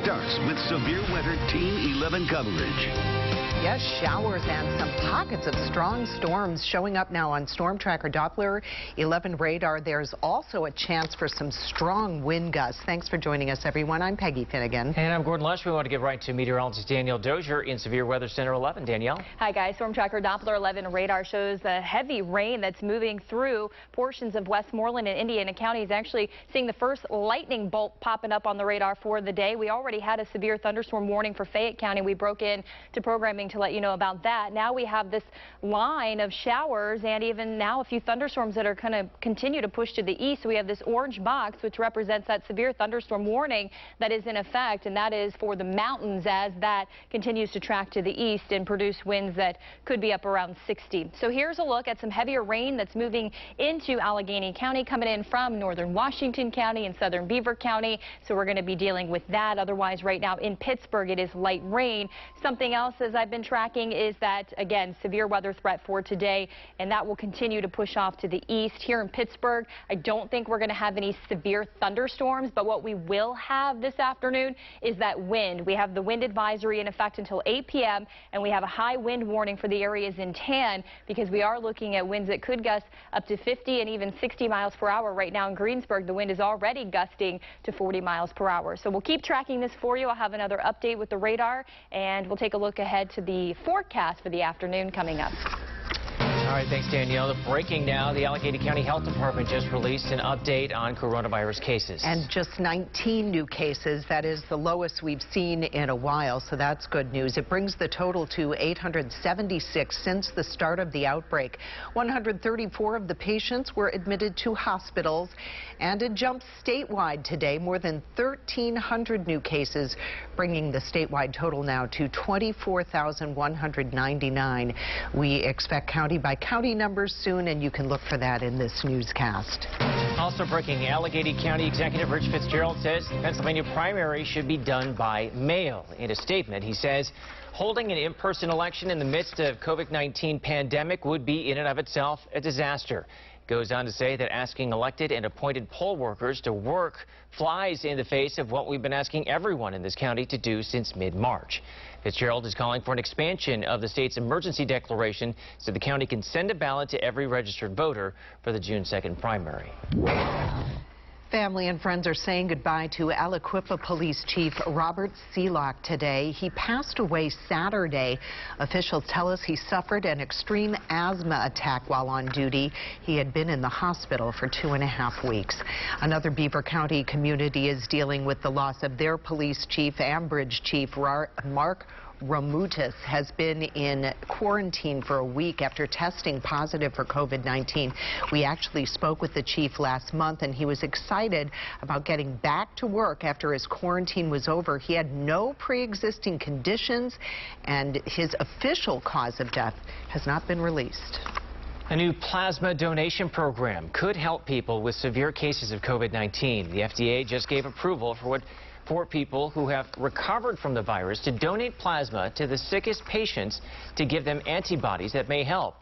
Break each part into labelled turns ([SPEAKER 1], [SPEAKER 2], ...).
[SPEAKER 1] starts with severe weather Team 11 coverage.
[SPEAKER 2] Yes, showers and some pockets of strong storms showing up now on Storm Tracker Doppler 11 radar. There's also a chance for some strong wind gusts. Thanks for joining us, everyone. I'm Peggy Finnegan.
[SPEAKER 3] And I'm Gordon Lush. We want to get right to meteorologist Danielle Dozier in Severe Weather Center 11. Danielle.
[SPEAKER 4] Hi, guys. Storm Tracker Doppler 11 radar shows the heavy rain that's moving through portions of Westmoreland and Indiana counties. Actually seeing the first lightning bolt popping up on the radar for the day. We already had a severe thunderstorm warning for Fayette County. We broke in to programming to let you know about that. Now we have this line of showers and even now a few thunderstorms that are going to continue to push to the east. So we have this orange box which represents that severe thunderstorm warning that is in effect, and that is for the mountains as that continues to track to the east and produce winds that could be up around 60. So here's a look at some heavier rain that's moving into Allegheny County, coming in from northern Washington County and southern Beaver County. So we're going to be dealing with that. Otherwise, right now in Pittsburgh, it is light rain. Something else as I've been tracking is that, again, severe weather threat for today, and that will continue to push off to the east. Here in Pittsburgh, I don't think we're going to have any severe thunderstorms, but what we will have this afternoon is that wind. We have the wind advisory in effect until 8 p.m., and we have a high wind warning for the areas in tan because we are looking at winds that could gust up to 50 and even 60 miles per hour. Right now in Greensburg, the wind is already gusting to 40 miles per hour. So we'll keep tracking this for you. I'll have another update with the radar, and we'll take a look ahead to the forecast for the afternoon coming up.
[SPEAKER 3] All right, thanks, Danielle. Breaking now, the Allegheny County Health Department just released an update on coronavirus cases. And
[SPEAKER 2] just 19 new cases. That is the lowest we've seen in a while, so that's good news. It brings the total to 876 since the start of the outbreak. 134 of the patients were admitted to hospitals, and it jumps statewide today. More than 1,300 new cases, bringing the statewide total now to 24,199. We expect county by county numbers soon, and you can look for that in this newscast.
[SPEAKER 3] Also breaking, Allegheny County Executive Rich Fitzgerald says the Pennsylvania primary should be done by mail. In a statement, he says holding an in-person election in the midst of COVID-19 pandemic would be in and of itself a disaster. Goes on to say that asking elected and appointed poll workers to work flies in the face of what we've been asking everyone in this county to do since mid-March. Fitzgerald is calling for an expansion of the state's emergency declaration so the county can send a ballot to every registered voter for the June 2nd primary.
[SPEAKER 2] Family and friends are saying goodbye to Aliquippa Police Chief Robert Seelock today. He passed away Saturday. Officials tell us he suffered an extreme asthma attack while on duty. He had been in the hospital for 2.5 weeks. Another Beaver County community is dealing with the loss of their police chief. Ambridge Chief Mark Ramutis has been in quarantine for a week after testing positive for COVID-19. We actually spoke with the chief last month, and he was excited about getting back to work after his quarantine was over. He had no pre-existing conditions, and his official cause of death has not been released.
[SPEAKER 3] A new plasma donation program could help people with severe cases of COVID-19. The FDA just gave approval for people who have recovered from the virus to donate plasma to the sickest patients to give them antibodies that may help.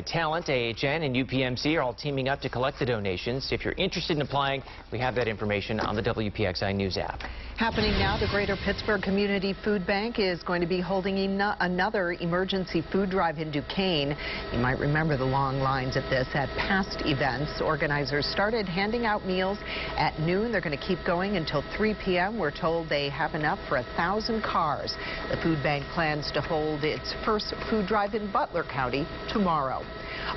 [SPEAKER 3] Talent, AHN, and UPMC are all teaming up to collect the donations. If you're interested in applying, we have that information on the WPXI News app.
[SPEAKER 2] Happening now, the Greater Pittsburgh Community Food Bank is going to be holding another emergency food drive in Duquesne. You might remember the long lines at this at past events. Organizers started handing out meals at noon. They're going to keep going until 3 p.m. We're told they have enough for 1,000 cars. The food bank plans to hold its first food drive in Butler County tomorrow.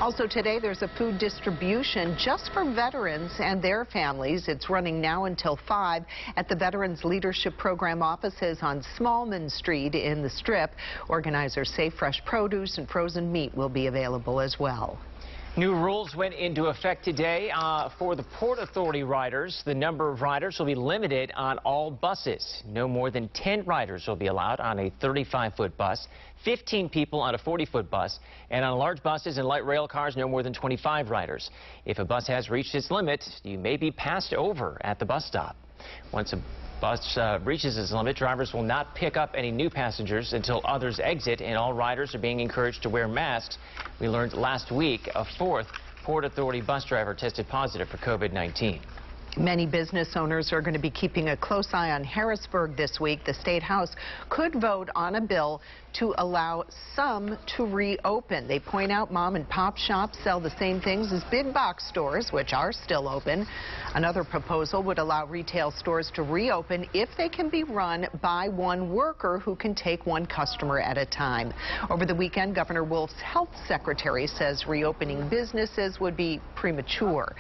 [SPEAKER 2] Also today, there's a food distribution just for veterans and their families. It's running now until 5 at the Veterans Leadership Program offices on Smallman Street in the Strip. Organizers say fresh produce and frozen meat will be available as well.
[SPEAKER 3] New rules went into effect today for the Port Authority riders. The number of riders will be limited on all buses. No more than 10 riders will be allowed on a 35-foot bus, 15 people on a 40-foot bus, and on large buses and light rail cars, no more than 25 riders. If a bus has reached its limit, you may be passed over at the bus stop. Once a bus reaches its limit, drivers will not pick up any new passengers until others exit, and all riders are being encouraged to wear masks. We learned last week a 4th Port Authority bus driver tested positive for COVID-19.
[SPEAKER 2] Many business owners are going to be keeping a close eye on Harrisburg this week. The State House could vote on a bill to allow some to reopen. They point out mom and pop shops sell the same things as big box stores, which are still open. Another proposal would allow retail stores to reopen if they can be run by one worker who can take one customer at a time. Over the weekend, Governor Wolf's health secretary says reopening businesses would be premature.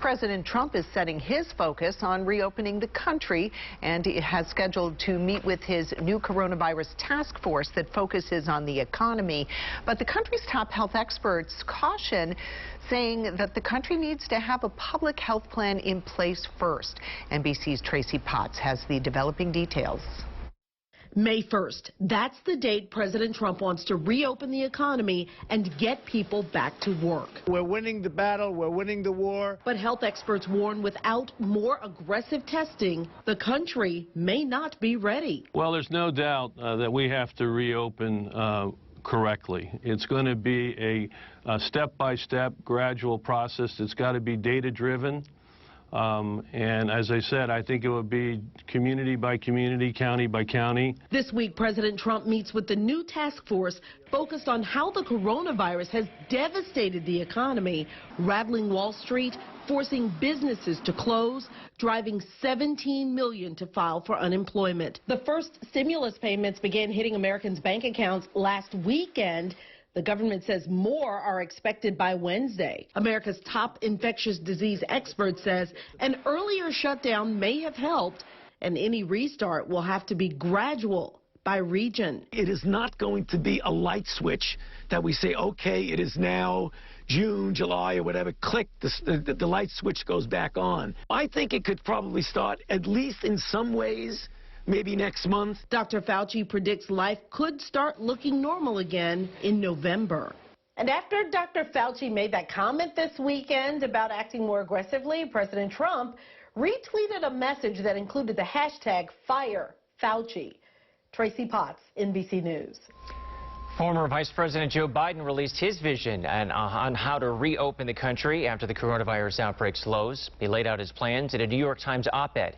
[SPEAKER 2] President Trump is setting his focus on reopening the country, and he has scheduled to meet with his new coronavirus task force that focuses on the economy. But the country's top health experts caution, saying that the country needs to have a public health plan in place first. NBC's Tracy Potts has the developing details.
[SPEAKER 5] May 1st, that's the date President Trump wants to reopen the economy and get people back to work.
[SPEAKER 6] We're winning the battle, we're winning the war.
[SPEAKER 5] But health experts warn without more aggressive testing, the country may not be ready.
[SPEAKER 7] Well, there's no doubt that we have to reopen correctly. It's going to be a step-by-step, gradual process. It's got to be data-driven. And as I said, I think it would be community by community, county by county.
[SPEAKER 5] This week, President Trump meets with the new task force focused on how the coronavirus has devastated the economy, rattling Wall Street, forcing businesses to close, driving 17 million to file for unemployment. The first stimulus payments began hitting Americans' bank accounts last weekend. The government says more are expected by Wednesday. America's top infectious disease expert says an earlier shutdown may have helped, and any restart will have to be gradual by region.
[SPEAKER 8] It is not going to be a light switch that we say, okay, it is now June, July, or whatever, click, the light switch goes back on. I think it could probably start, at least in some ways, maybe next month.
[SPEAKER 5] Dr. Fauci predicts life could start looking normal again in November. And after Dr. Fauci made that comment this weekend about acting more aggressively, President Trump retweeted a message that included the hashtag #FireFauci. Tracy Potts, NBC News.
[SPEAKER 3] Former Vice President Joe Biden released his vision on how to reopen the country after the coronavirus outbreak slows. He laid out his plans in a New York Times op-ed.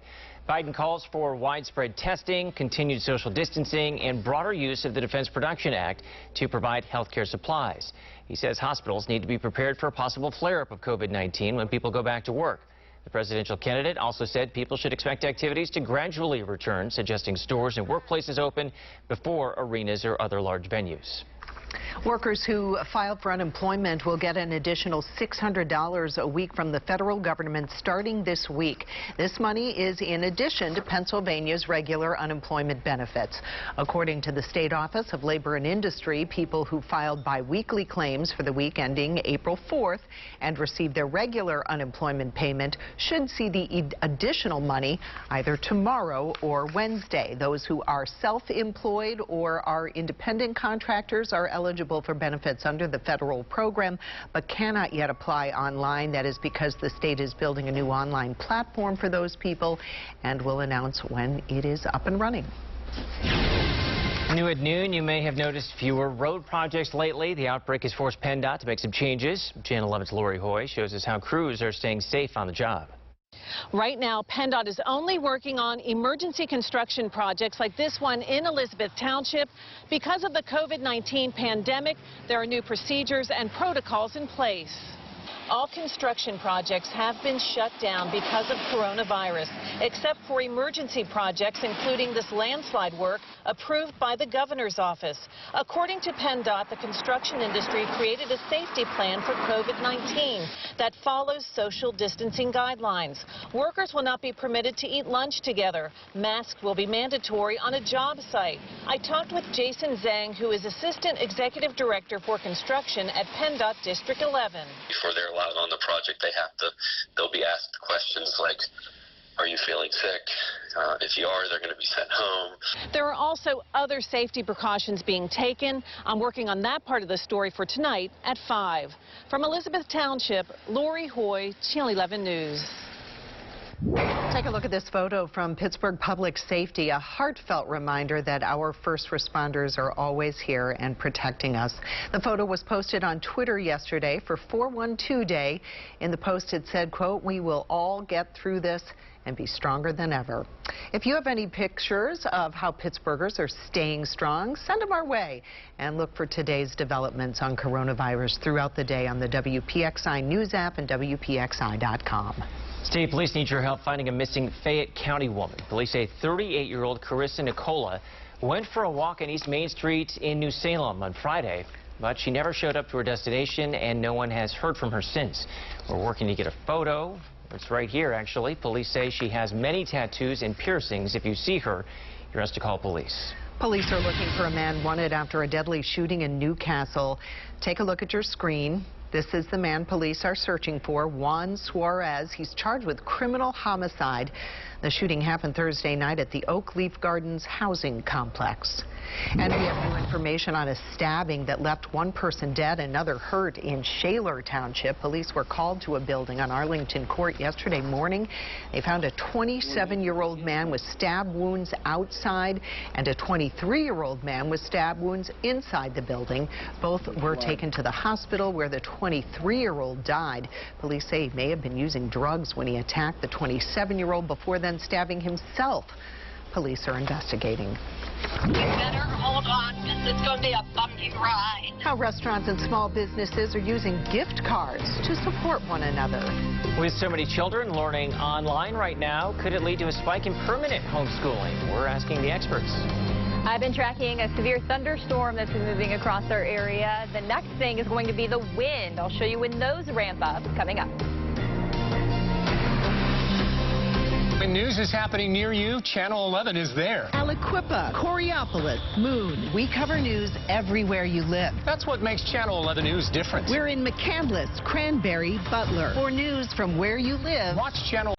[SPEAKER 3] Biden calls for widespread testing, continued social distancing, and broader use of the Defense Production Act to provide health care supplies. He says hospitals need to be prepared for a possible flare-up of COVID-19 when people go back to work. The presidential candidate also said people should expect activities to gradually return, suggesting stores and workplaces open before arenas or other large venues.
[SPEAKER 2] Workers who filed for unemployment will get an additional $600 a week from the federal government starting this week. This money is in addition to Pennsylvania's regular unemployment benefits. According to the State Office of Labor and Industry, people who filed biweekly claims for the week ending April 4th and received their regular unemployment payment should see the additional money either tomorrow or Wednesday. Those who are self-employed or are independent contractors are eligible for benefits under the federal program, but cannot yet apply online. That is because the state is building a new online platform for those people and will announce when it is up and running.
[SPEAKER 3] New at noon, you may have noticed fewer road projects lately. The outbreak has forced PennDOT to make some changes. Channel 11's Lori Hoy shows us how crews are staying safe on the job.
[SPEAKER 9] Right now, PennDOT is only working on emergency construction projects like this one in Elizabeth Township. Because of the COVID-19 pandemic, there are new procedures and protocols in place. All construction projects have been shut down because of coronavirus, except for emergency projects, including this landslide work approved by the governor's office. According to PennDOT, the construction industry created a safety plan for COVID-19 that follows social distancing guidelines. Workers will not be permitted to eat lunch together. Masks will be mandatory on a job site. I talked with Jason Zhang, who is Assistant Executive Director for Construction at PennDOT District 11.
[SPEAKER 10] Before they're allowed on the project, they'll be asked questions like, are you feeling sick? If you are, they're going to be sent home.
[SPEAKER 9] There are also other safety precautions being taken. I'm working on that part of the story for tonight at 5. From Elizabeth Township, Lori Hoy, Channel 11 News.
[SPEAKER 2] Take a look at this photo from Pittsburgh Public Safety, a heartfelt reminder that our first responders are always here and protecting us. The photo was posted on Twitter yesterday for 412 Day. In the post it said, quote, "We will all get through this and be stronger than ever." If you have any pictures of how Pittsburghers are staying strong, send them our way. And look for today's developments on coronavirus throughout the day on the WPXI News app and WPXI.com.
[SPEAKER 3] State police need your help finding a missing Fayette County woman. Police say 38-year-old Carissa Nicola went for a walk on East Main Street in New Salem on Friday, but she never showed up to her destination and no one has heard from her since. We're working to get a photo. It's right here, actually. Police say she has many tattoos and piercings. If you see her, you're asked to call police.
[SPEAKER 2] Police are looking for a man wanted after a deadly shooting in Newcastle. Take a look at your screen. This is the man police are searching for, Juan Suarez. He's charged with criminal homicide. The shooting happened Thursday night at the Oak Leaf Gardens housing complex. And we have new information on a stabbing that left one person dead, another hurt in Shaler Township. Police were called to a building on Arlington Court yesterday morning. They found a 27-year-old man with stab wounds outside and a 23-year-old man with stab wounds inside the building. Both were taken to the hospital where the 23-year-old died. Police say he may have been using drugs when he attacked the 27-year-old before then stabbing himself. Police are investigating.
[SPEAKER 11] You better hold on, because it's going to be a bumpy ride.
[SPEAKER 2] How restaurants and small businesses are using gift cards to support one another.
[SPEAKER 3] With so many children learning online right now, could it lead to a spike in permanent homeschooling? We're asking the experts.
[SPEAKER 4] I've been tracking a severe thunderstorm that's been moving across our area. The next thing is going to be the wind. I'll show you when those ramp up coming up.
[SPEAKER 12] When news is happening near you, Channel 11 is there.
[SPEAKER 5] Aliquippa, Coriopolis, Moon.
[SPEAKER 2] We cover news everywhere you live.
[SPEAKER 12] That's what makes Channel 11 News different.
[SPEAKER 5] We're in McCandless, Cranberry, Butler.
[SPEAKER 2] For news from where you live,
[SPEAKER 12] Watch Channel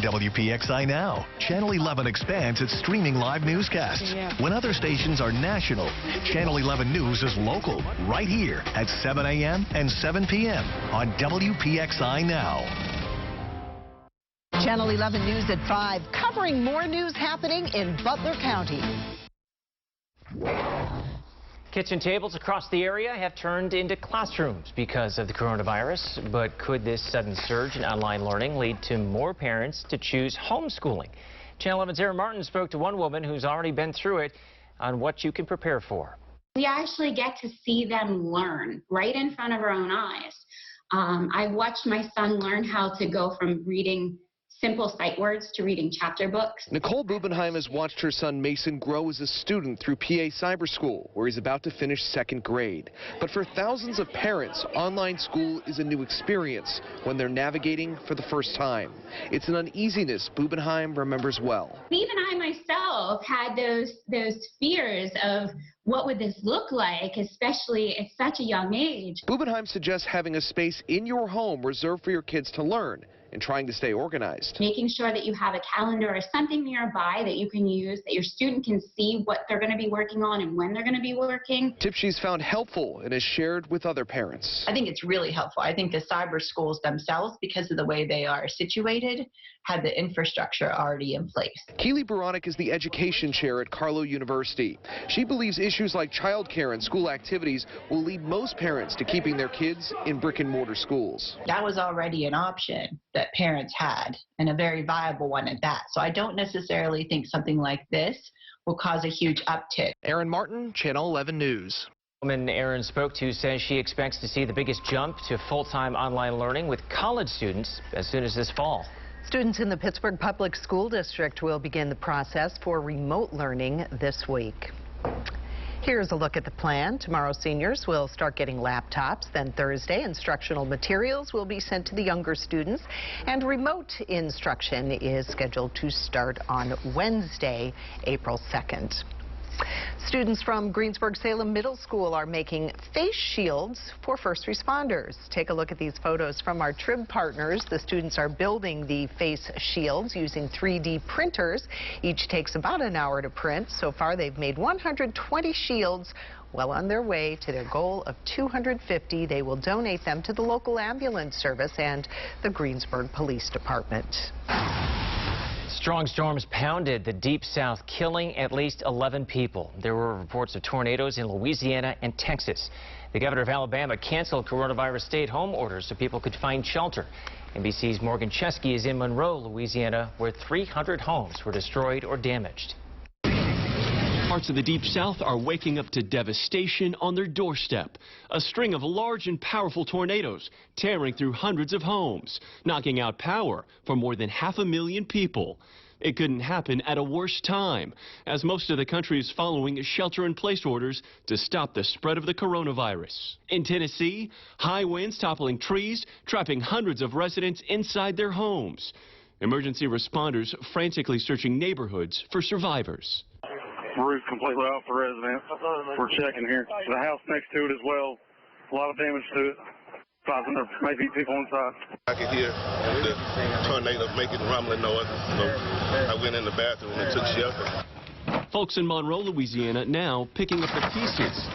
[SPEAKER 13] WPXI Now. Channel 11 expands its streaming live newscasts. When other stations are national, Channel 11 News is local, right here at 7 a.m. and 7 p.m. on WPXI Now.
[SPEAKER 2] Channel 11 News at 5, covering more news happening in Butler County.
[SPEAKER 3] Kitchen tables across the area have turned into classrooms because of the coronavirus. But could this sudden surge in online learning lead to more parents to choose homeschooling? Channel 11's Sarah Martin spoke to one woman who's already been through it on what you can prepare for.
[SPEAKER 14] We actually get to see them learn right in front of our own eyes. I watched my son learn how to go from reading simple sight words to reading chapter books.
[SPEAKER 15] Nicole Bubenheim has watched her son Mason grow as a student through PA Cyber School, where he's about to finish 2nd grade. But for thousands of parents, online school is a new experience when they're navigating for the first time. It's an uneasiness Bubenheim remembers well.
[SPEAKER 14] Even I myself had those fears of what would this look like, especially at such a young age.
[SPEAKER 15] Bubenheim suggests having a space in your home reserved for your kids to learn and trying to stay organized.
[SPEAKER 14] Making sure that you have a calendar or something nearby that you can use, that your student can see what they're going to be working on and when they're going to be working.
[SPEAKER 15] Tips she's found helpful and has shared with other parents.
[SPEAKER 16] I think it's really helpful. I think the cyber schools themselves, because of the way they are situated, have the infrastructure already in place.
[SPEAKER 15] Keely Baranek is the education chair at Carlow University. She believes issues like childcare and school activities will lead most parents to keeping their kids in brick-and-mortar schools.
[SPEAKER 16] That was already an option that parents had, and a very viable one at that. So I don't necessarily think something like this will cause a huge uptick.
[SPEAKER 15] Aaron Martin, Channel 11 News.
[SPEAKER 3] The woman Aaron spoke to says she expects to see the biggest jump to full-time online learning with college students as soon as this fall.
[SPEAKER 2] Students in the Pittsburgh Public School District will begin the process for remote learning this week. Here's a look at the plan. Tomorrow, seniors will start getting laptops. Then Thursday, instructional materials will be sent to the younger students. And remote instruction is scheduled to start on Wednesday, April 2nd. Students from Greensburg-Salem Middle School are making face shields for first responders. Take a look at these photos from our Trib partners. The students are building the face shields using 3D printers. Each takes about an hour to print. So far, they've made 120 shields, well on their way to their goal of 250. They will donate them to the local ambulance service and the Greensburg Police Department.
[SPEAKER 3] Strong storms pounded the Deep South, killing at least 11 people. There were reports of tornadoes in Louisiana and Texas. The governor of Alabama canceled coronavirus stay-at-home orders so people could find shelter. NBC's Morgan Chesky is in Monroe, Louisiana, where 300 homes were destroyed or damaged.
[SPEAKER 17] Parts of the Deep South are waking up to devastation on their doorstep. A string of large and powerful tornadoes tearing through hundreds of homes, knocking out power for more than 500,000 people. It couldn't happen at a worse time, as most of the country is following shelter-in-place orders to stop the spread of the coronavirus. In Tennessee, high winds toppling trees, trapping hundreds of residents inside their homes. Emergency responders frantically searching neighborhoods for survivors.
[SPEAKER 18] Roof completely off the residence. We're checking here. The house next to it as well. A lot of damage to it. There may be people inside.
[SPEAKER 19] I could hear the tornado making rumbling noise. So I went in the bathroom and took shelter.
[SPEAKER 17] Folks in Monroe, Louisiana, now picking up the pieces.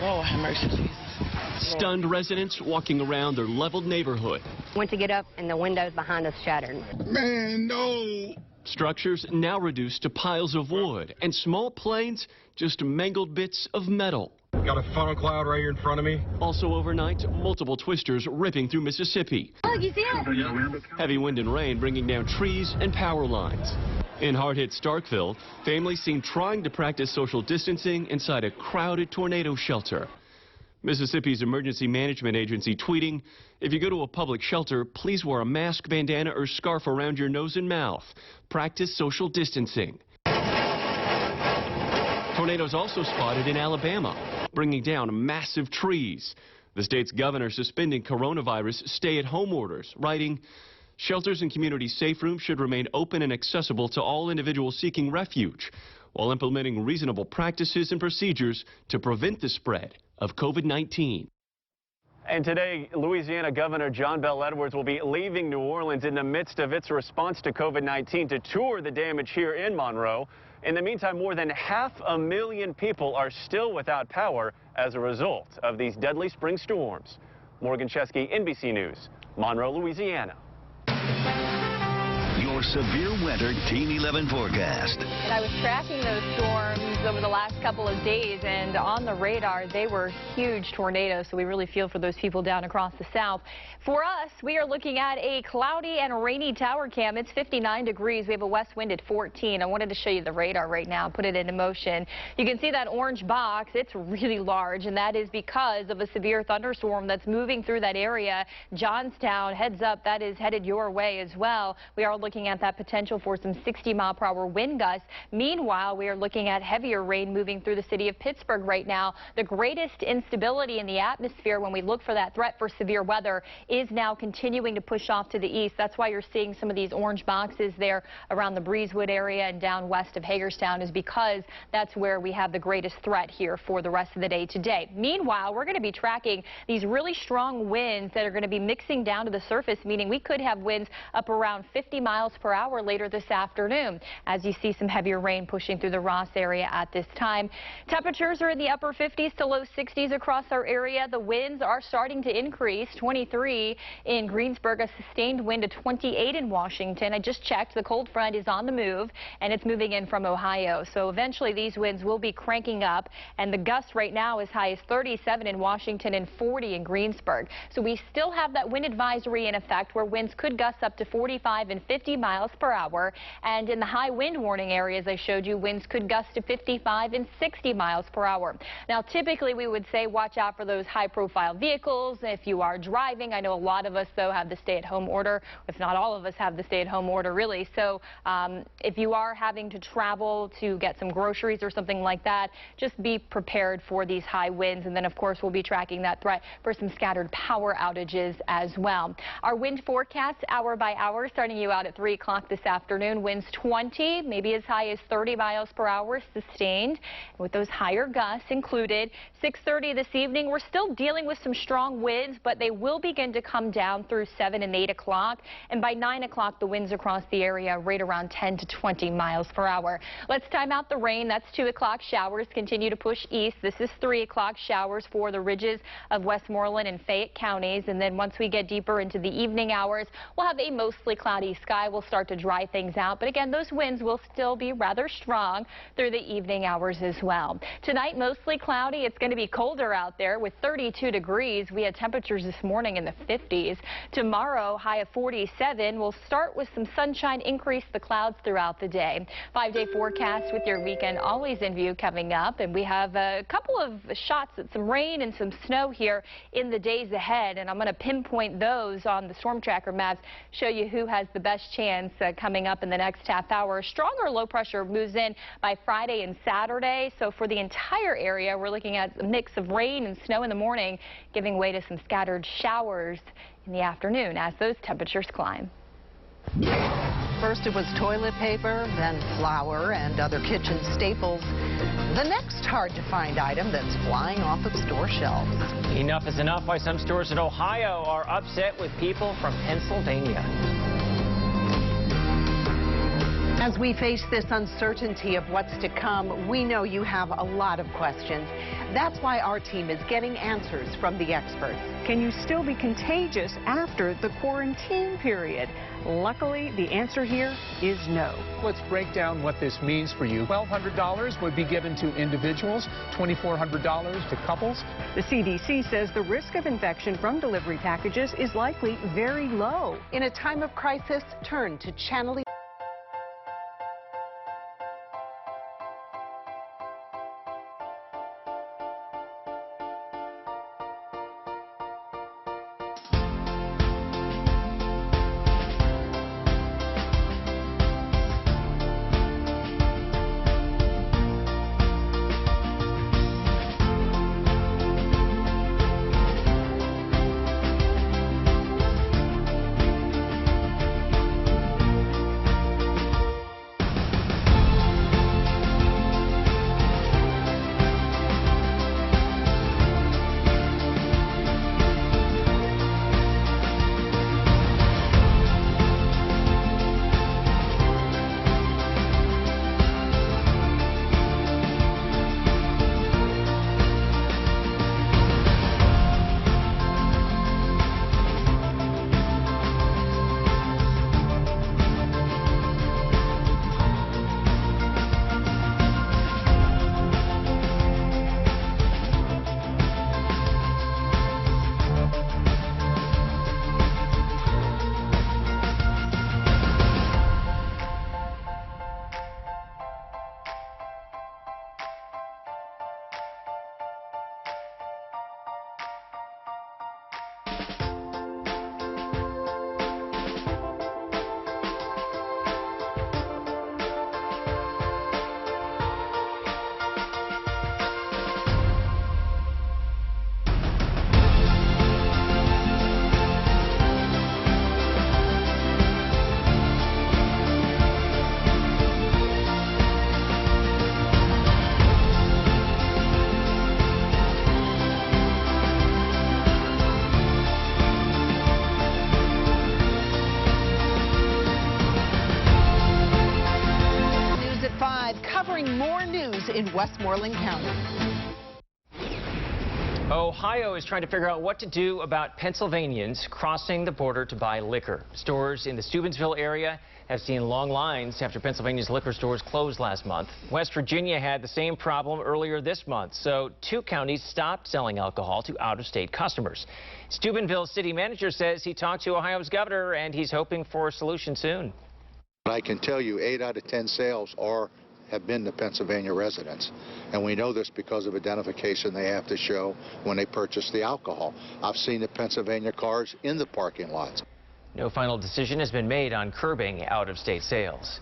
[SPEAKER 20] Oh, have mercy, Jesus.
[SPEAKER 17] Stunned residents walking around their leveled neighborhood.
[SPEAKER 21] Went to get up and the windows behind us shattered.
[SPEAKER 19] Man, no.
[SPEAKER 17] Structures now reduced to piles of wood, and small planes just mangled bits of metal.
[SPEAKER 22] Got a funnel cloud right here in front of me.
[SPEAKER 17] Also overnight, multiple twisters ripping through Mississippi.
[SPEAKER 21] Look, you see it?
[SPEAKER 17] Heavy wind and rain bringing down trees and power lines. In hard-hit Starkville, families seen trying to practice social distancing inside a crowded tornado shelter. Mississippi's emergency management agency tweeting, if you go to a public shelter, please wear a mask, bandana, or scarf around your nose and mouth. Practice social distancing. Tornadoes also spotted in Alabama, bringing down massive trees. The state's governor suspending coronavirus stay-at-home orders, writing, shelters and community safe rooms should remain open and accessible to all individuals seeking refuge, while implementing reasonable practices and procedures to prevent the spread of COVID-19.
[SPEAKER 23] And today, Louisiana Governor John Bel Edwards will be leaving New Orleans in the midst of its response to COVID-19 to tour the damage here in Monroe. In the meantime, more than 500,000 people are still without power as a result of these deadly spring storms. Morgan Chesky, NBC News, Monroe, Louisiana.
[SPEAKER 1] Your your severe weather Team 11 forecast.
[SPEAKER 4] And I was tracking those storms over the last couple of days, and on the radar, they were huge tornadoes, so we really feel for those people down across the south. For us, we are looking at a cloudy and rainy tower cam. It's 59 degrees. We have a west wind at 14. I wanted to show you the radar right now, put it into motion. You can see that orange box. It's really large, and that is because of a severe thunderstorm that's moving through that area. Johnstown, heads up, that is headed your way as well. We are looking at that potential for some 60-mile-per-hour wind gusts. Meanwhile, we are looking at heavier rain moving through the city of Pittsburgh right now. The greatest instability in the atmosphere when we look for that threat for severe weather is now continuing to push off to the east. That's why you're seeing some of these orange boxes there around the Breezewood area and down west of Hagerstown, is because that's where we have the greatest threat here for the rest of the day today. Meanwhile, we're going to be tracking these really strong winds that are going to be mixing down to the surface, meaning we could have winds up around 50 miles per hour later this afternoon, as you see some heavier rain pushing through the Ross area at this time. Temperatures are in the upper 50s to low 60s across our area. The winds are starting to increase. 23 in Greensburg, a sustained wind to 28 in Washington. I just checked. The cold front is on the move, and it's moving in from Ohio. So eventually these winds will be cranking up, and the gust right now is high as 37 in Washington and 40 in Greensburg. So we still have that wind advisory in effect, where winds could gust up to 45 and 50 miles per hour. And in the high wind warning areas I showed you, winds could gust to 55 and 60 miles per hour. Now, typically we would say watch out for those high-profile vehicles if you are driving. I know a lot of us, though, have the stay-at-home order. If not all of us have the stay-at-home order, really. So if you are having to travel to get some groceries or something like that, just be prepared for these high winds. And then, of course, we'll be tracking that threat for some scattered power outages as well. Our wind forecast hour by hour, starting you out at 3 o'clock this afternoon. Winds 20, maybe as high as 30 miles per hour sustained, with those higher gusts included. 6:30 this evening, we're still dealing with some strong winds, but they will begin to come down through 7 and 8 o'clock. And by 9 o'clock, the winds across the area right around 10 to 20 miles per hour. Let's time out the rain. That's 2 o'clock. Showers continue to push east. This is 3 o'clock. Showers for the ridges of Westmoreland and Fayette counties. And then once we get deeper into the evening hours, we'll have a mostly cloudy sky. We'll start to dry things out. But again, those winds will still be rather strong through the evening hours as well. Tonight, mostly cloudy. It's going to be colder out there with 32 degrees. We had temperatures this morning in the 50s. Tomorrow, high of 47. We'll start with some sunshine, increase the clouds throughout the day. 5-day forecast with your weekend always in view coming up. And we have a couple of shots at some rain and some snow here in the days ahead. And I'm going to pinpoint those on the storm tracker maps, show you who has the best chance coming up in the next half hour. Stronger low pressure moves in by Friday and Saturday. So for the entire area, we're looking at a mix of rain and snow in the morning, giving way to some scattered showers in the afternoon as those temperatures climb.
[SPEAKER 2] First it was toilet paper, then flour and other kitchen staples. The next hard-to-find item that's flying off of store shelves.
[SPEAKER 3] Enough is enough. Why some stores in Ohio are upset with people from Pennsylvania.
[SPEAKER 2] As we face this uncertainty of what's to come, we know you have a lot of questions. That's why our team is getting answers from the experts.
[SPEAKER 6] Can you still be contagious after the quarantine period? Luckily, the answer here is no.
[SPEAKER 12] Let's break down what this means for you. $1,200 would be given to individuals, $2,400 to couples.
[SPEAKER 6] The CDC says the risk of infection from delivery packages is likely very low.
[SPEAKER 2] In a time of crisis, turn to Channel covering more news in Westmoreland County.
[SPEAKER 3] Ohio is trying to figure out what to do about Pennsylvanians crossing the border to buy liquor. Stores in the Steubenville area have seen long lines after Pennsylvania's liquor stores closed last month. West Virginia had the same problem earlier this month, so 2 counties stopped selling alcohol to out-of-state customers. Steubenville city manager says he talked to Ohio's governor and he's hoping for a solution soon.
[SPEAKER 7] I can tell you 8 out of 10 sales have been to Pennsylvania residents, and we know this because of identification they have to show when they purchase the alcohol. I've seen the Pennsylvania cars in the parking lots.
[SPEAKER 3] No final decision has been made on curbing out-of-state sales.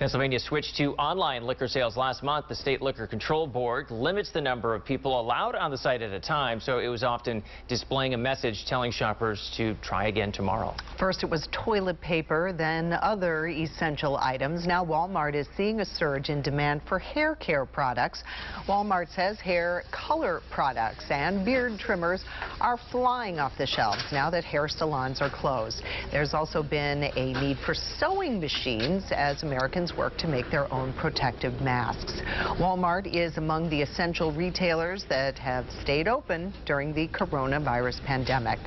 [SPEAKER 3] Pennsylvania switched to online liquor sales last month. The State Liquor Control Board limits the number of people allowed on the site at a time, so it was often displaying a message telling shoppers to try again tomorrow.
[SPEAKER 2] First it was toilet paper, then other essential items. Now Walmart is seeing a surge in demand for hair care products. Walmart says hair color products and beard trimmers are flying off the shelves now that hair salons are closed. There's also been a need for sewing machines as Americans work to make their own protective masks. Walmart is among the essential retailers that have stayed open during the coronavirus pandemic.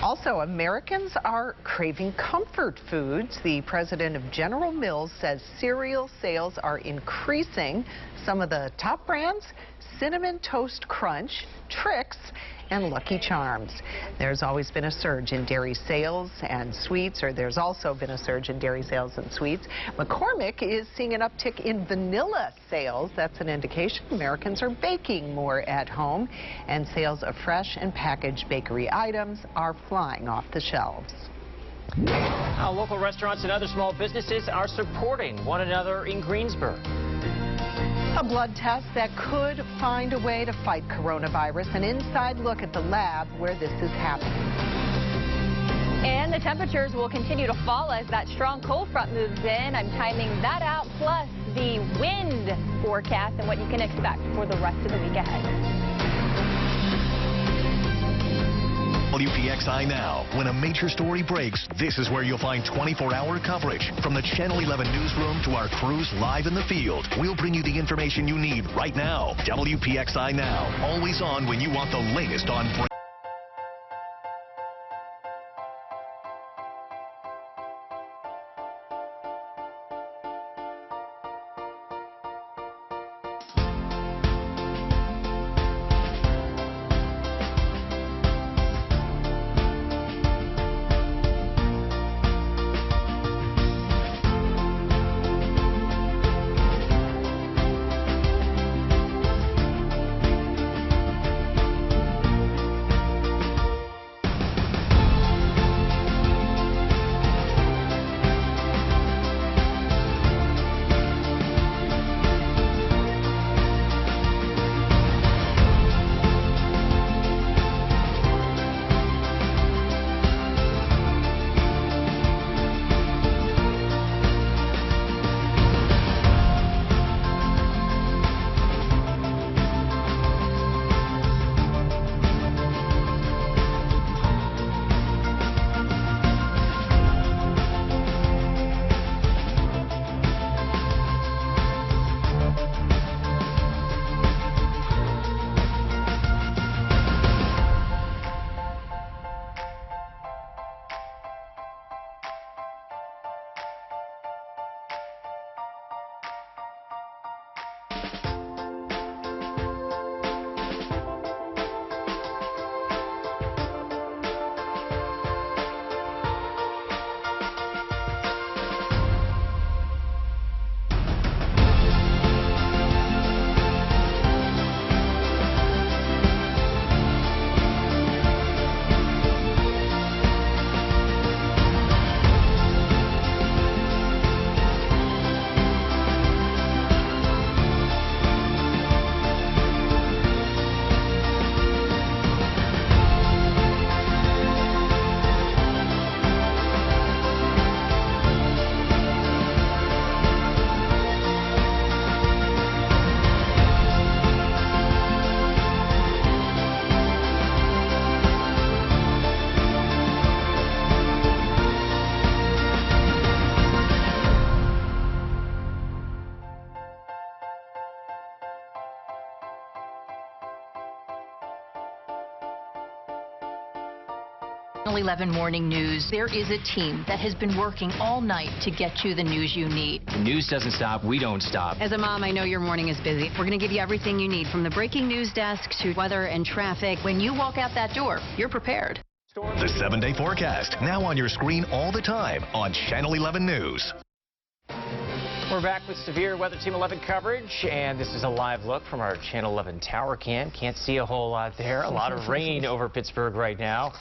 [SPEAKER 2] Also, Americans are craving comfort foods. The president of General Mills says cereal sales are increasing. Some of the top brands: Cinnamon Toast Crunch, Trix, and Lucky Charms. There's always been a surge in dairy sales and sweets, or there's also been a surge in dairy sales and sweets. McCormick is seeing an uptick in vanilla sales. That's an indication Americans are baking more at home, and sales of fresh and packaged bakery items are flying off the shelves.
[SPEAKER 3] Now, local restaurants and other small businesses are supporting one another in Greensburg.
[SPEAKER 2] A blood test that could find a way to fight coronavirus. An inside look at the lab where this is happening.
[SPEAKER 4] And the temperatures will continue to fall as that strong cold front moves in. I'm timing that out, plus the wind forecast and what you can expect for the rest of the week ahead.
[SPEAKER 13] WPXI Now. When a major story breaks, this is where you'll find 24-hour coverage. From the Channel 11 newsroom to our crews live in the field, we'll bring you the information you need right now. WPXI Now. Always on when you want the latest on breaking.
[SPEAKER 8] Channel 11 Morning News. There is a team that has been working all night to get you the news you need.
[SPEAKER 3] The news doesn't stop. We don't stop.
[SPEAKER 8] As a mom, I know your morning is busy. We're going to give you everything you need, from the breaking news desk to weather and traffic. When you walk out that door, you're prepared.
[SPEAKER 13] The 7-day forecast, now on your screen all the time on Channel 11 News.
[SPEAKER 3] We're back with severe Weather Team 11 coverage, and this is a live look from our Channel 11 tower cam. Can't see a whole lot there. A lot of rain over Pittsburgh right now.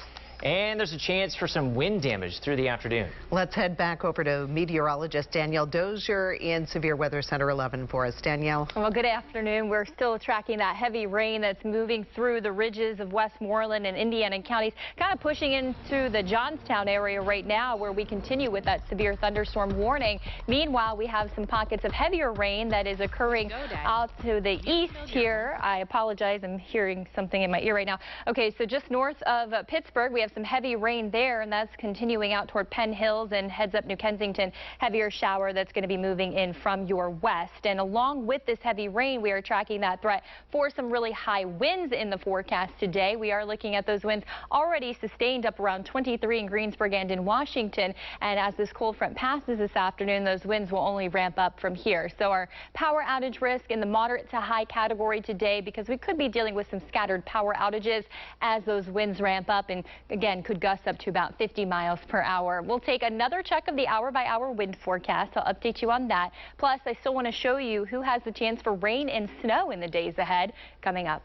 [SPEAKER 3] And there's a chance for some wind damage through the afternoon.
[SPEAKER 2] Let's head back over to meteorologist Danielle Dozier in Severe Weather Center 11 for us. Danielle.
[SPEAKER 4] Well, good afternoon. We're still tracking that heavy rain that's moving through the ridges of Westmoreland and Indiana counties, kind of pushing into the Johnstown area right now, where we continue with that severe thunderstorm warning. Meanwhile, we have some pockets of heavier rain that is occurring out to the east here. I apologize. I'm hearing something in my ear right now. Okay, so just north of Pittsburgh, we have some heavy rain there, and that's continuing out toward Penn Hills and heads up New Kensington. Heavier shower that's going to be moving in from your west. And along with this heavy rain, we are tracking that threat for some really high winds in the forecast today. We are looking at those winds already sustained up around 23 in Greensburg and in Washington. And as this cold front passes this afternoon, those winds will only ramp up from here. So our power outage risk in the moderate to high category today, because we could be dealing with some scattered power outages as those winds ramp up, and again, could gust up to about 50 miles per hour. We'll take another check of the hour-by-hour wind forecast. I'll update you on that. Plus, I still want to show you who has the chance for rain and snow in the days ahead coming up.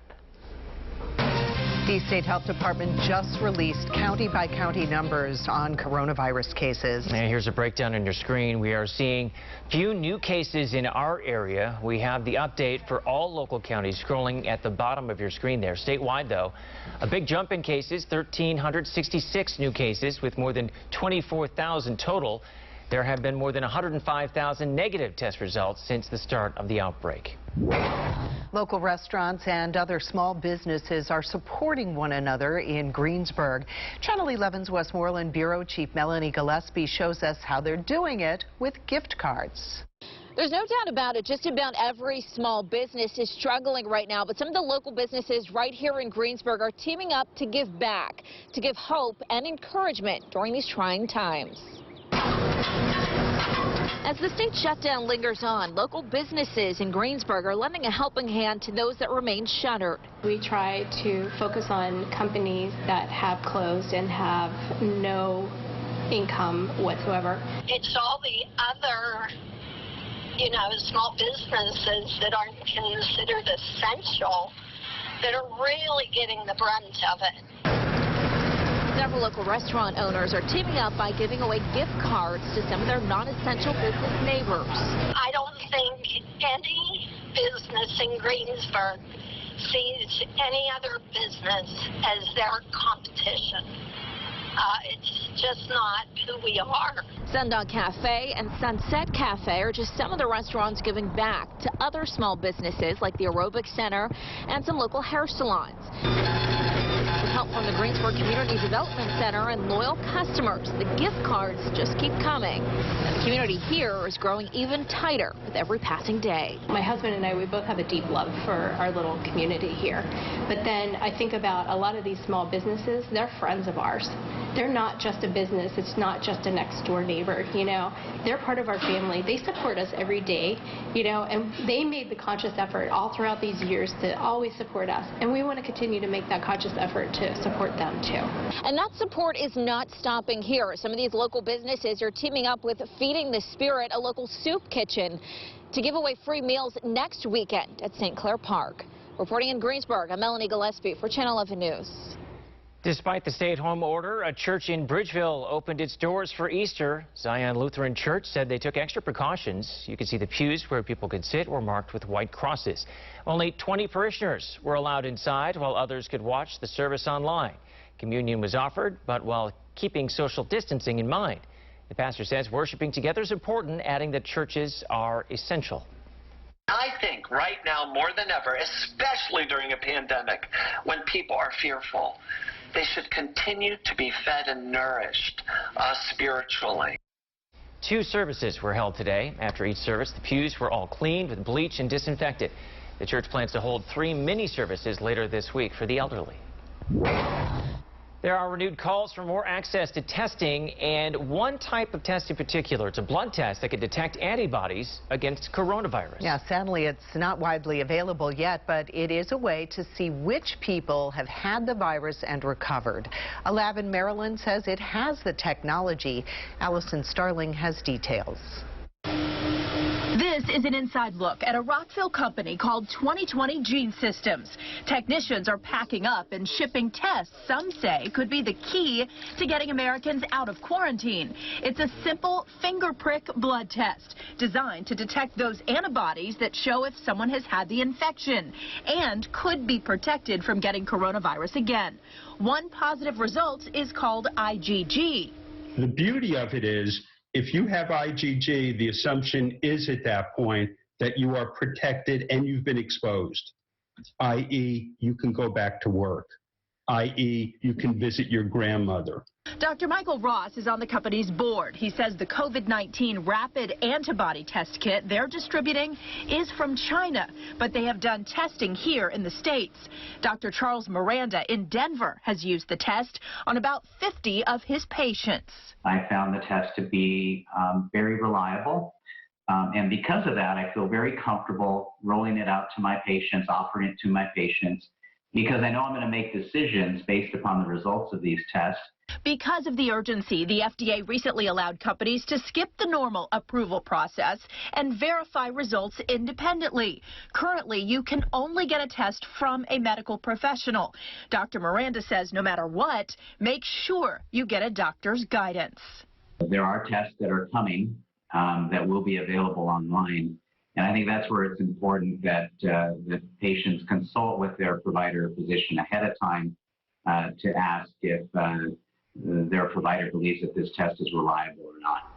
[SPEAKER 2] The State Health Department just released county-by-county numbers on coronavirus cases.
[SPEAKER 3] And here's a breakdown on your screen. We are seeing few new cases in our area. We have the update for all local counties scrolling at the bottom of your screen there. Statewide, though, a big jump in cases, 1,366 new cases with more than 24,000 total. There have been more than 105,000 negative test results since the start of the outbreak.
[SPEAKER 2] Local restaurants and other small businesses are supporting one another in Greensburg. Channel 11's Westmoreland Bureau Chief Melanie Gillespie shows us how they're doing it with gift cards.
[SPEAKER 9] There's no doubt about it. Just about every small business is struggling right now, but some of the local businesses right here in Greensburg are teaming up to give back, to give hope and encouragement during these trying times. As the state shutdown lingers on, local businesses in Greensburg are lending a helping hand to those that remain shuttered.
[SPEAKER 10] We try to focus on companies that have closed and have no income whatsoever.
[SPEAKER 11] It's all the other, small businesses that aren't considered essential that are really getting the brunt of it.
[SPEAKER 9] Several local restaurant owners are teaming up by giving away gift cards to some of their non-essential business neighbors.
[SPEAKER 11] I don't think any business in Greensburg sees any other business as their competition. It's just not who we are.
[SPEAKER 9] Sundog Cafe and Sunset Cafe are just some of the restaurants giving back to other small businesses like the Aerobic Center and some local hair salons. With help from the Greensburg Community Development Center and loyal customers, the gift cards just keep coming. And the community here is growing even tighter with every passing day.
[SPEAKER 10] My husband and I, we both have a deep love for our little community here. But then I think about a lot of these small businesses, they're friends of ours. They're not just a business. It's not just a next door neighbor, They're part of our family. They support us every day, and they made the conscious effort all throughout these years to always support us. And we want to continue to make that conscious effort to support them too.
[SPEAKER 9] And that support is not stopping here. Some of these local businesses are teaming up with Feeding the Spirit, a local soup kitchen, to give away free meals next weekend at St. Clair Park. Reporting in Greensburg, I'm Melanie Gillespie for Channel 11 News.
[SPEAKER 3] Despite the stay-at-home order, a church in Bridgeville opened its doors for Easter. Zion Lutheran Church said they took extra precautions. You can see the pews where people could sit were marked with white crosses. Only 20 parishioners were allowed inside, while others could watch the service online. Communion was offered, but while keeping social distancing in mind. The pastor says worshiping together is important, adding that churches are essential.
[SPEAKER 24] I think right now more than ever, especially during a pandemic, when people are fearful, they should continue to be fed and nourished spiritually.
[SPEAKER 3] 2 services were held today. After each service, the pews were all cleaned with bleach and disinfected. The church plans to hold 3 mini services later this week for the elderly. There are renewed calls for more access to testing, and one type of test in particular. It's a blood test that can detect antibodies against coronavirus.
[SPEAKER 2] Yeah, sadly, it's not widely available yet, but it is a way to see which people have had the virus and recovered. A lab in Maryland says it has the technology. Allison Starling has details.
[SPEAKER 5] This is an inside look at a Rockville company called 2020 Gene Systems. Technicians are packing up and shipping tests some say could be the key to getting Americans out of quarantine. It's a simple finger prick blood test designed to detect those antibodies that show if someone has had the infection and could be protected from getting coronavirus again. One positive result is called IgG.
[SPEAKER 14] The beauty of it is, if you have IgG, the assumption is at that point that you are protected and you've been exposed, i.e., you can go back to work, i.e., you can visit your grandmother.
[SPEAKER 5] Dr. Michael Ross is on the company's board. He says the COVID-19 rapid antibody test kit they're distributing is from China, but they have done testing here in the States. Dr. Charles Miranda in Denver has used the test on about 50 of his patients.
[SPEAKER 15] I found the test to be very reliable, and because of that, I feel very comfortable rolling it out to my patients, offering it to my patients, because I know I'm going to make decisions based upon the results of these tests.
[SPEAKER 5] Because of the urgency, the FDA recently allowed companies to skip the normal approval process and verify results independently. Currently, you can only get a test from a medical professional. Dr. Miranda says no matter what, make sure you get a doctor's guidance.
[SPEAKER 15] There are tests that are coming that will be available online. And I think that's where it's important that patients consult with their provider or physician ahead of time to ask if their provider believes that this test is reliable or not.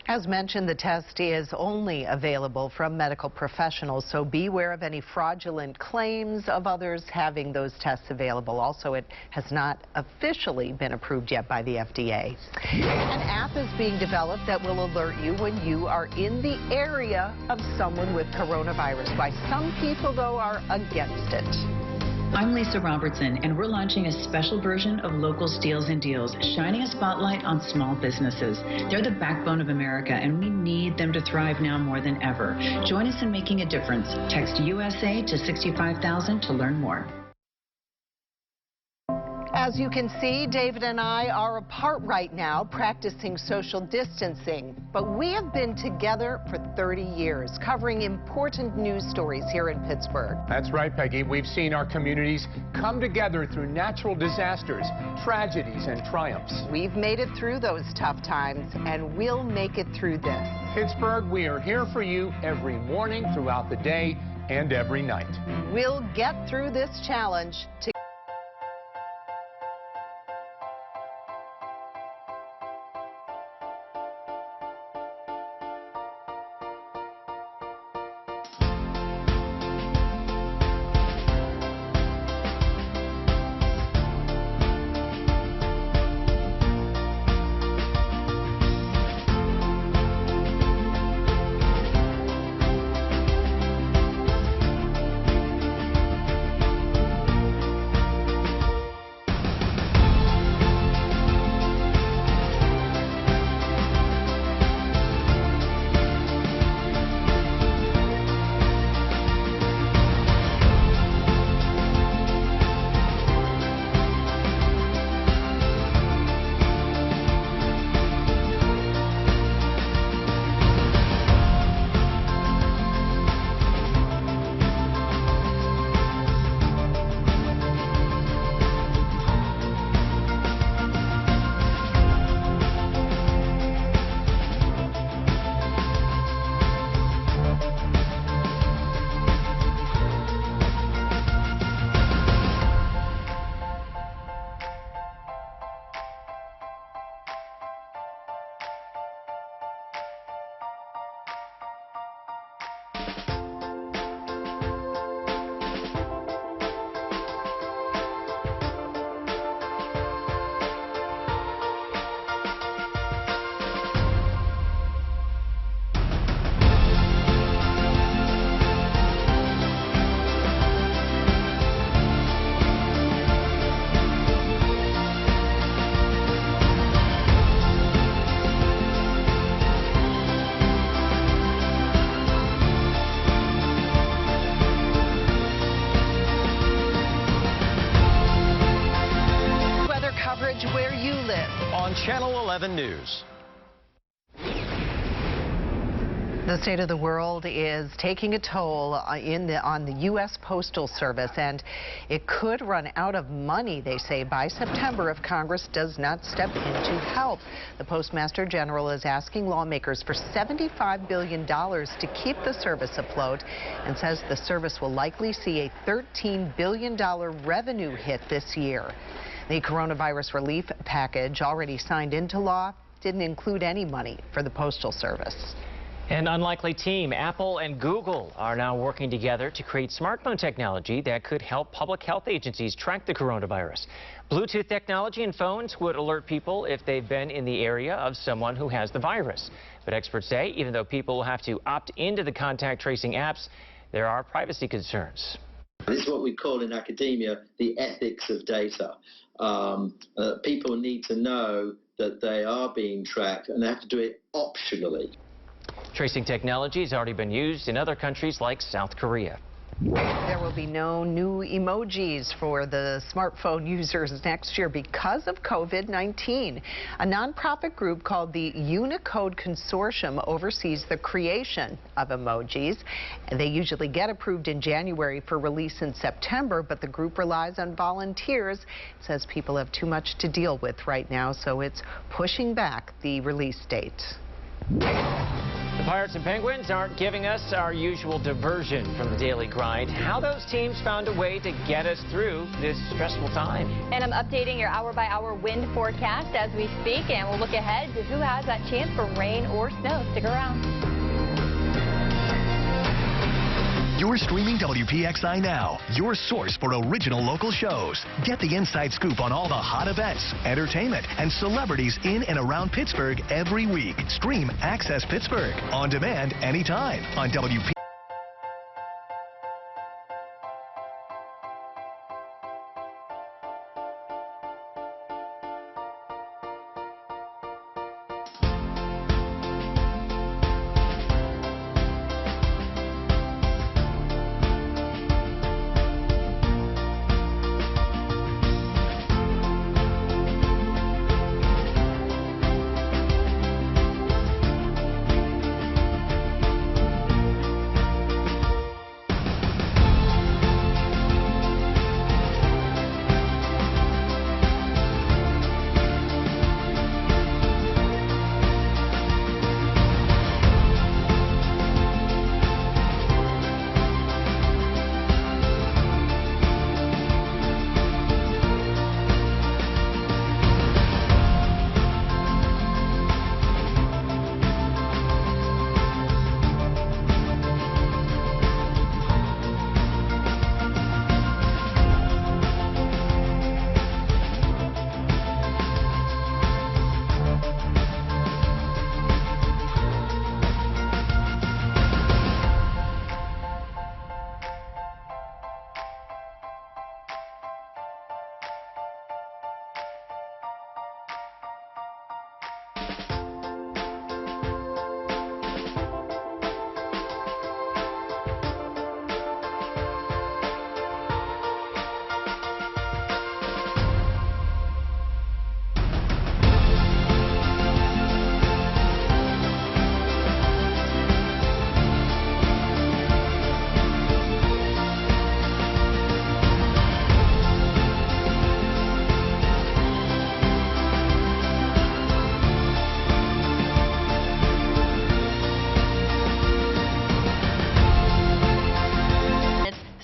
[SPEAKER 2] As mentioned, the test is only available from medical professionals, so beware of any fraudulent claims of others having those tests available. Also, it has not officially been approved yet by the FDA. An app is being developed that will alert you when you are in the area of someone with coronavirus. Why some people, though, are against it.
[SPEAKER 16] I'm Lisa Robertson, and we're launching a special version of Local Steals and Deals, shining a spotlight on small businesses. They're the backbone of America, and we need them to thrive now more than ever. Join us in making a difference. Text USA to 65,000 to learn more.
[SPEAKER 2] As you can see, David and I are apart right now practicing social distancing, but we have been together for 30 years covering important news stories here in Pittsburgh.
[SPEAKER 12] That's right, Peggy. We've seen our communities come together through natural disasters, tragedies, and triumphs.
[SPEAKER 2] We've made it through those tough times, and we'll make it through this.
[SPEAKER 12] Pittsburgh, we are here for you every morning, throughout the day, and every night.
[SPEAKER 2] We'll get through this challenge together.
[SPEAKER 18] Channel 11 News.
[SPEAKER 2] The state of the world is taking a toll on the U.S. Postal Service, and it could run out of money, they say, by September if Congress does not step in to help. The Postmaster General is asking lawmakers for $75 billion to keep the service afloat and says the service will likely see a $13 billion revenue hit this year. The coronavirus relief package already signed into law didn't include any money for the Postal Service.
[SPEAKER 3] An unlikely team, Apple and Google, are now working together to create smartphone technology that could help public health agencies track the coronavirus. Bluetooth technology in phones would alert people if they've been in the area of someone who has the virus. But experts say even though people will have to opt into the contact tracing apps, there are privacy concerns.
[SPEAKER 19] This is what we call in academia the ethics of data. People need to know that they are being tracked, and they have to do it optionally.
[SPEAKER 3] Tracing technology has already been used in other countries like South Korea.
[SPEAKER 2] There will be no new emojis for the smartphone users next year because of COVID-19. A nonprofit group called the Unicode Consortium oversees the creation of emojis. They usually get approved in January for release in September, but the group relies on volunteers. It says people have too much to deal with right now, so it's pushing back the release date.
[SPEAKER 3] The Pirates and Penguins aren't giving us our usual diversion from the daily grind. How those teams found a way to get us through this stressful time.
[SPEAKER 4] And I'm updating your hour-by-hour wind forecast as we speak, and we'll look ahead to who has that chance for rain or snow. Stick around.
[SPEAKER 13] You're streaming WPXI now, your source for original local shows. Get the inside scoop on all the hot events, entertainment, and celebrities in and around Pittsburgh every week. Stream Access Pittsburgh on demand anytime on WPXI.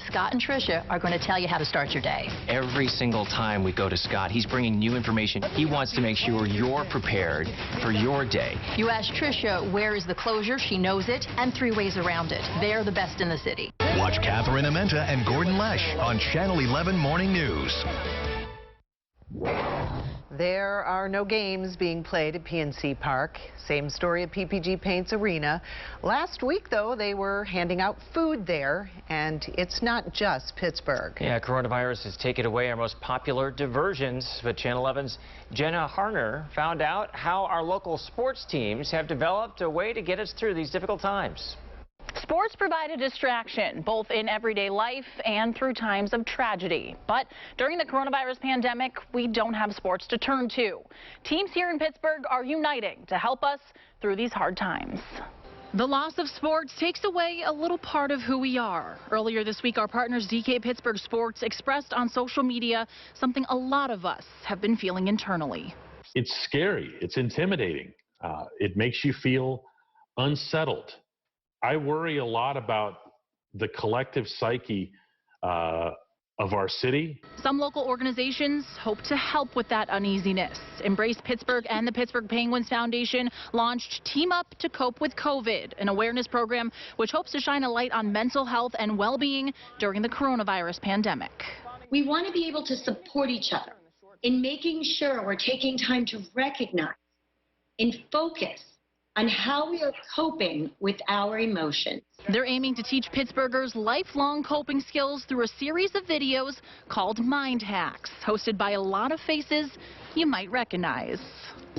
[SPEAKER 20] Scott and Tricia are going to tell you how to start your day.
[SPEAKER 3] Every single time we go to Scott, he's bringing new information. He wants to make sure you're prepared for your day.
[SPEAKER 20] You ask Tricia, where is the closure? She knows it, and 3 ways around it. They're the best in the city.
[SPEAKER 13] Watch Catherine Amenta and Gordon Lesh on Channel 11 Morning News.
[SPEAKER 2] There are no games being played at PNC Park. Same story at PPG Paints Arena. Last week, though, they were handing out food there, and it's not just Pittsburgh.
[SPEAKER 3] Yeah, coronavirus has taken away our most popular diversions, but Channel 11's Jenna Harner found out how our local sports teams have developed a way to get us through these difficult times.
[SPEAKER 17] Sports provide a distraction, both in everyday life and through times of tragedy. But during the coronavirus pandemic, we don't have sports to turn to. Teams here in Pittsburgh are uniting to help us through these hard times. The loss of sports takes away a little part of who we are. Earlier this week, our partners DK Pittsburgh Sports expressed on social media something a lot of us have been feeling internally.
[SPEAKER 18] It's scary. It's intimidating. It makes you feel unsettled. I worry a lot about the collective psyche of our city.
[SPEAKER 17] Some local organizations hope to help with that uneasiness. Embrace Pittsburgh and the Pittsburgh Penguins Foundation launched Team Up to Cope with COVID, an awareness program which hopes to shine a light on mental health and well-being during the coronavirus pandemic.
[SPEAKER 21] We want to be able to support each other in making sure we're taking time to recognize and focus on how we are coping with our emotions.
[SPEAKER 17] They're aiming to teach Pittsburghers lifelong coping skills through a series of videos called Mind Hacks, hosted by a lot of faces you might recognize.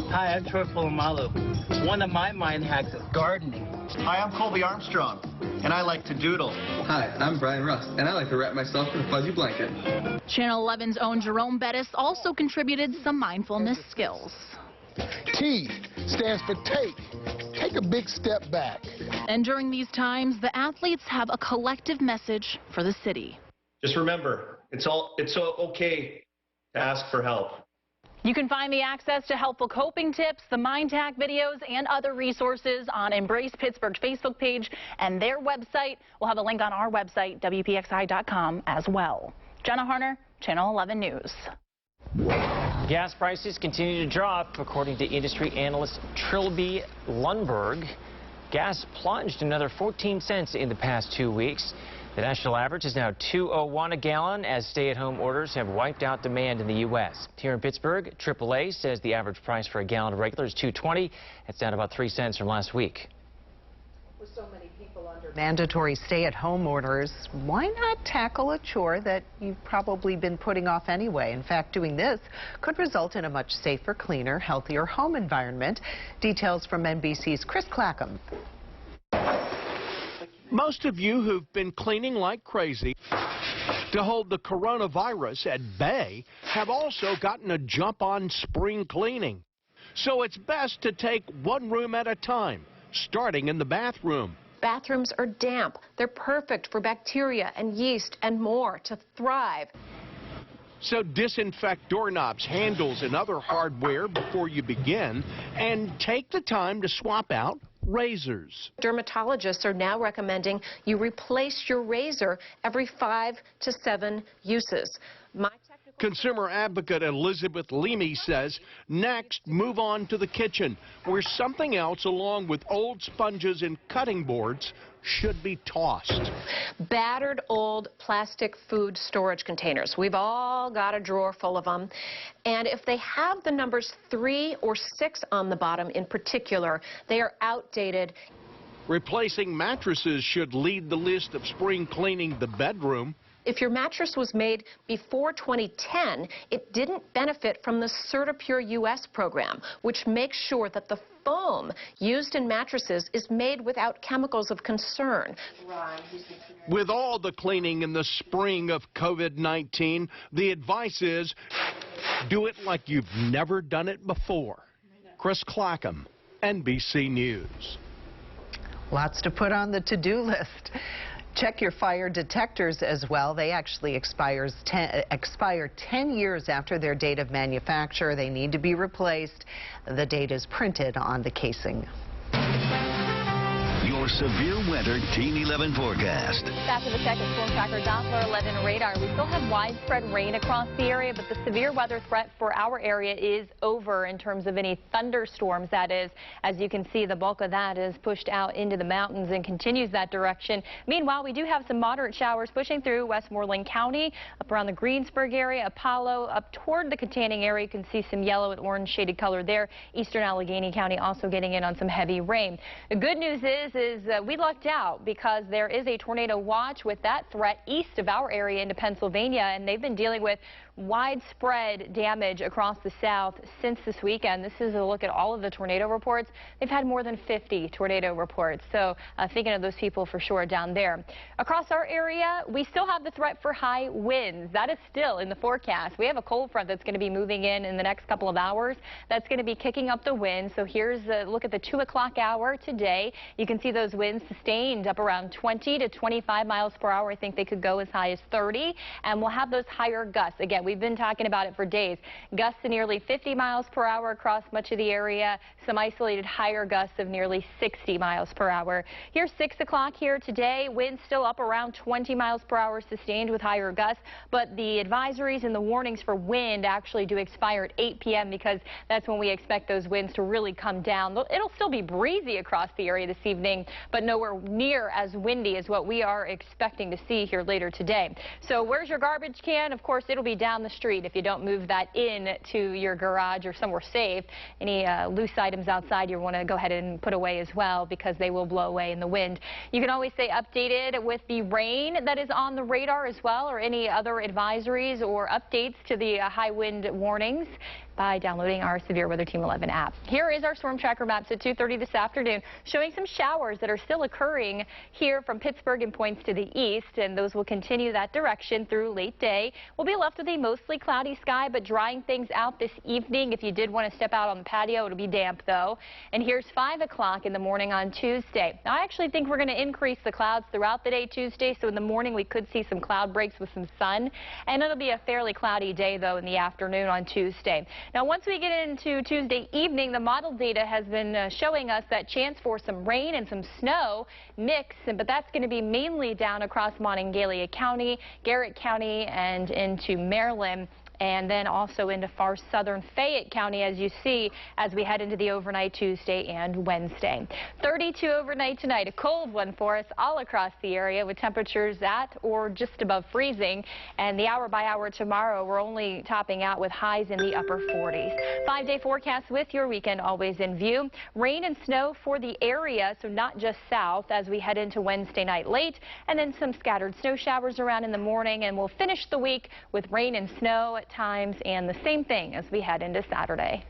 [SPEAKER 22] Hi, I'm Troy Polamalu. One of my mind hacks is gardening.
[SPEAKER 25] Hi, I'm Colby Armstrong, and I like to doodle.
[SPEAKER 26] Hi, I'm Brian Russ, and I like to wrap myself in a fuzzy blanket.
[SPEAKER 17] Channel 11's own Jerome Bettis also contributed some mindfulness skills.
[SPEAKER 27] T stands for take. Take a big step back.
[SPEAKER 17] And during these times, the athletes have a collective message for the city.
[SPEAKER 25] Just remember, it's okay to ask for help.
[SPEAKER 17] You can find the access to helpful coping tips, the Mind Hack videos, and other resources on Embrace Pittsburgh's Facebook page and their website. We'll have a link on our website, WPXI.com, as well. Jenna Harner, Channel 11 News.
[SPEAKER 3] Gas prices continue to drop, according to industry analyst Trilby Lundberg. Gas plunged another 14 cents in the past 2 weeks. The national average is now $2.01 a gallon as stay-at-home orders have wiped out demand in the U.S. Here in Pittsburgh, AAA says the average price for a gallon of regular is $2.20. That's down about 3 cents from last week.
[SPEAKER 2] With so many people under mandatory stay-at-home orders, why not tackle a chore that you've probably been putting off anyway? In fact, doing this could result in a much safer, cleaner, healthier home environment. Details from NBC's Chris Clackham.
[SPEAKER 28] Most of you who've been cleaning like crazy to hold the coronavirus at bay have also gotten a jump on spring cleaning. So it's best to take one room at a time, starting in the bathroom.
[SPEAKER 29] Bathrooms are damp. They're perfect for bacteria and yeast and more to thrive.
[SPEAKER 28] So disinfect doorknobs, handles, and other hardware before you begin, and take the time to swap out razors.
[SPEAKER 29] Dermatologists are now recommending you replace your razor every 5 to 7 uses.
[SPEAKER 28] Consumer advocate Elizabeth Leamy says, next, move on to the kitchen, where something else along with old sponges and cutting boards should be tossed.
[SPEAKER 29] Battered old plastic food storage containers. We've all got a drawer full of them. And if they have the numbers 3 or 6 on the bottom in particular, they are outdated.
[SPEAKER 28] Replacing mattresses should lead the list of spring cleaning the bedroom.
[SPEAKER 29] If your mattress was made before 2010, it didn't benefit from the CertaPure US program, which makes sure that the foam used in mattresses is made without chemicals of concern.
[SPEAKER 28] With all the cleaning in the spring of COVID-19, the advice is do it like you've never done it before. Chris Clackham, NBC News.
[SPEAKER 2] Lots to put on the to-do list. Check your fire detectors as well. They actually expire 10 years after their date of manufacture. They need to be replaced. The date is printed on the casing.
[SPEAKER 1] Your severe weather Team 11 forecast.
[SPEAKER 4] After the second storm tracker Doppler 11 radar, we still have widespread rain across the area, but the severe weather threat for our area is over in terms of any thunderstorms, that is. As you can see, the bulk of that is pushed out into the mountains and continues that direction. Meanwhile, we do have some moderate showers pushing through Westmoreland County, up around the Greensburg area, Apollo, up toward the Katanning area. You can see some yellow and orange shaded color there. Eastern Allegheny County also getting in on some heavy rain. The good news is we lucked out because there is a tornado watch with that threat east of our area into Pennsylvania, and they've been dealing with widespread damage across the South since this weekend. This is a look at all of the tornado reports. They've had more than 50 tornado reports, so thinking of those people for sure down there. Across our area, we still have the threat for high winds. That is still in the forecast. We have a cold front that's going to be moving in the next couple of hours. That's going to be kicking up the wind. So here's a look at the 2 o'clock hour today. You can see those winds sustained up around 20 to 25 miles per hour. I think they could go as high as 30, and we'll have those higher gusts. Again, we've been talking about it for days. Gusts to nearly 50 miles per hour across much of the area. Some isolated higher gusts of nearly 60 miles per hour. Here's 6 o'clock here today. Winds still up around 20 miles per hour sustained with higher gusts, but the advisories and the warnings for wind actually do expire at 8 p.m. because that's when we expect those winds to really come down. It'll still be breezy across the area this evening, but nowhere near as windy as what we are expecting to see here later today. So where's your garbage can? Of course, it'll be down the street if you don't move that in to your garage or somewhere safe. Any loose items outside you want to go ahead and put away as well, because they will blow away in the wind. You can always stay updated with the rain that is on the radar as well, or any other advisories or updates to the high wind warnings by downloading our Severe Weather Team 11 app. Here is our storm tracker maps at 2:30 this afternoon, showing some showers that are still occurring here from Pittsburgh and points to the east, and those will continue that direction through late day. We'll be left with a mostly cloudy sky, but drying things out this evening. If you did want to step out on the patio, it'll be damp though. And here's 5 o'clock in the morning on Tuesday. Now, I actually think we're going to increase the clouds throughout the day Tuesday, so in the morning we could see some cloud breaks with some sun, and it'll be a fairly cloudy day though in the afternoon on Tuesday. Now, once we get into Tuesday evening, the model data has been showing us that chance for some rain and some snow mix, but that's going to be mainly down across Monongalia County, Garrett County, and into Maryland, and then also into far southern Fayette County, as you see, as we head into the overnight Tuesday and Wednesday. 32 overnight tonight, a cold one for us all across the area, with temperatures at or just above freezing. And the hour by hour tomorrow, we're only topping out with highs in the upper 40s. 5-day forecast with your weekend always in view. Rain and snow for the area, so not just south, as we head into Wednesday night late, and then some scattered snow showers around in the morning, and we'll finish the week with rain and snow at times, and the same thing as we head into Saturday.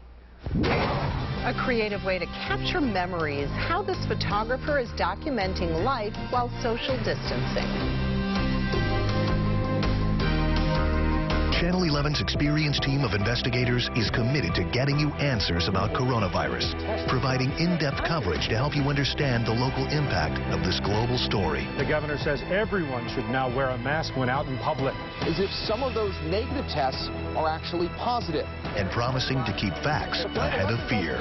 [SPEAKER 2] A creative way to capture memories, how this photographer is documenting life while social distancing.
[SPEAKER 13] Channel 11's experienced team of investigators is committed to getting you answers about coronavirus, providing in-depth coverage to help you understand the local impact of this global story.
[SPEAKER 6] The governor says everyone should now wear a mask when out in public,
[SPEAKER 27] as if some of those negative tests are actually positive.
[SPEAKER 13] And promising to keep facts ahead of fear.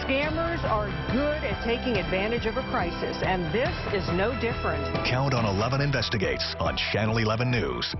[SPEAKER 7] Scammers are good at taking advantage of a crisis, and this is no different.
[SPEAKER 13] Count on 11 Investigates on Channel 11 News.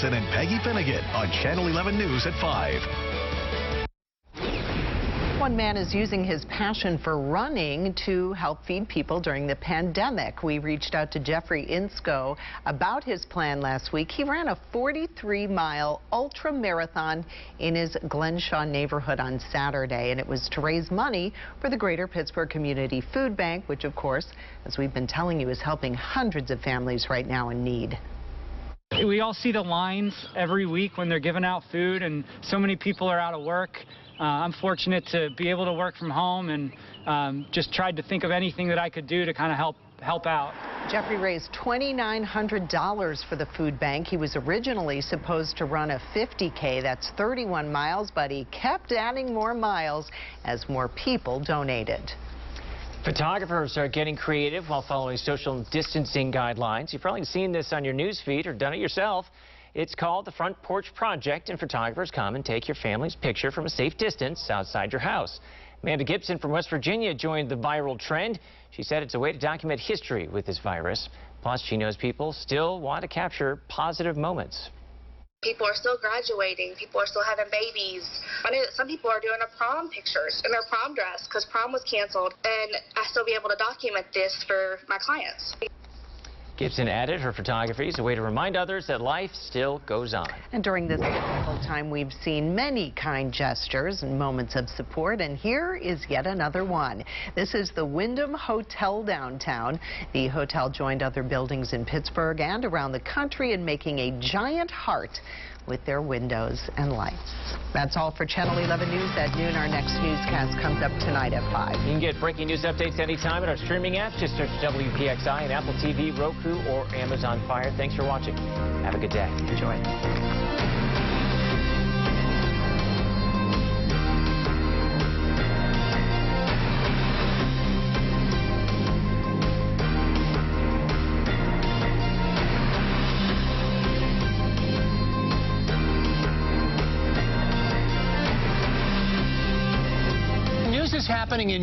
[SPEAKER 13] Robertson and Peggy Finnegan on Channel 11 News at 5.
[SPEAKER 2] One man is using his passion for running to help feed people during the pandemic. We reached out to Jeffrey Insko about his plan last week. He ran a 43-mile ultra marathon in his Glenshaw neighborhood on Saturday, and it was to raise money for the Greater Pittsburgh Community Food Bank, which, of course, as we've been telling you, is helping hundreds of families right now in need.
[SPEAKER 5] We all see the lines every week when they're giving out food, and so many people are out of work. I'm fortunate to be able to work from home, and just tried to think of anything that I could do to kind of help out.
[SPEAKER 2] Jeffrey raised $2,900 for the food bank. He was originally supposed to run a 50K, that's 31 miles, but he kept adding more miles as more people donated.
[SPEAKER 3] Photographers are getting creative while following social distancing guidelines. You've probably seen this on your news feed or done it yourself. It's called the Front Porch Project, and photographers come and take your family's picture from a safe distance outside your house. Amanda Gibson from West Virginia joined the viral trend. She said it's a way to document history with this virus. Plus, she knows people still want to capture positive moments.
[SPEAKER 8] People are still graduating. People are still having babies. I know that some people are doing their prom pictures in their prom dress because prom was canceled, and I still be able to document this for my clients.
[SPEAKER 3] Gibson added her photography is a way to remind others that life still goes on.
[SPEAKER 2] And during this difficult time, we've seen many kind gestures and moments of support, and here is yet another one. This is the Wyndham Hotel downtown. The hotel joined other buildings in Pittsburgh and around the country in making a giant heart with their windows and lights. That's all for Channel 11 News at noon. Our next newscast comes up tonight at 5.
[SPEAKER 3] You can get breaking news updates anytime at our streaming apps. Just search WPXI and Apple TV, Roku, or Amazon Fire. Thanks for watching. Have a good day.
[SPEAKER 2] Enjoy.
[SPEAKER 12] News is happening in